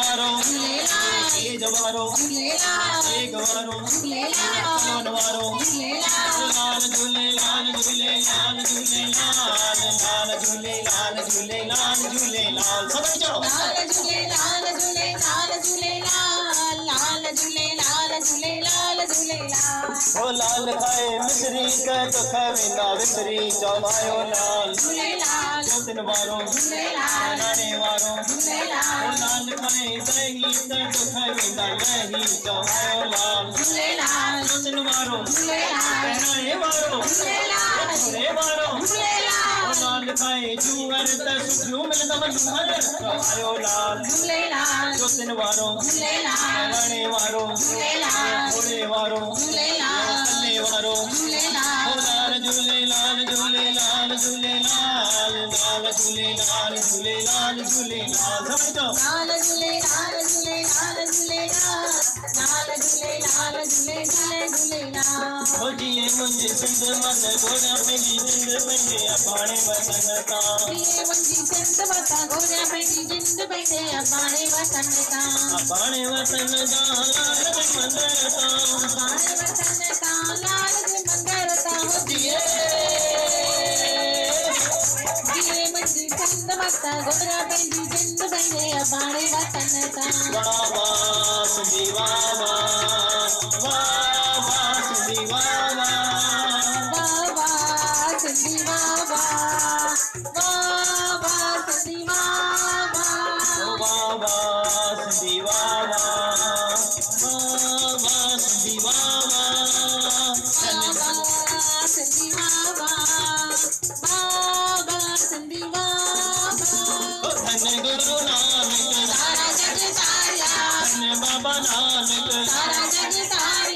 वारो तेज वारो एक वारो कौन वारो लाल झूले लाल झूले लाल झूले लाल लाल झूले लाल झूले लाल झूले लाल सब चढ़ो लाल झूले लाल झूले लाल झूले लाल लाल झूले लाल झूले लाल झूले लाल ओ लाल खाए मिश्री का तो खावेंदा विसरी चौमायो लाल झूले लाल जोतिन वारो झूले लाल नाने वारो झूले ओ लाल लाल खाए दही का तो खावेंदा दही चौमायो लाल झूले लाल जोतिन वारो झूले लाल नाने वारो झूले लाल रे वारो झूले लाल लाल खाए जुअर तस झूमल दम जुअर चौमायो लाल झूले लाल जोतिन वारो झूले लाल नाने वारो झूले लाल घोड़े वारो झूले लाल कन्ने वारो झूले लाल लाल झूले लाल झूले लाल झूले लाल लाल झूले लाल झूले लाल झूले लाल समझो लाल झूले लाल झूले लाल झूले लाल लाल झूले लाल झूले झूले झूले लाल हो जिए मुंहिंजे सिंध मन घोड़ा पंहिंजी जिंद पंहिंजे अबाणे वतन तां ये मुंहिंजी सिंध वता घोड़ा पंहिंजी जिंद पंहिंजे अबाणे वतन तां अबाणे वतन तां लाल जे मंदर तां अबाणे वतन तां लाल जे मंदर तां हो जिए मुंहिंजी सिंध वता घोड़ा पंहिंजी जिंद पंहिंजे अबाणे वतन तां वाह वाह सिंधी वाह वाह वाह सिंधी वाह वाह वाह सिंधी वाह वाह वाह वाह सिंधी वाह वाह वाह सिंधी वाह वाह सिंधी वाह सिंधी वाह वाह सिंधी वाह धन गुरु नानक सारा जग सारिया धन बाबा नानक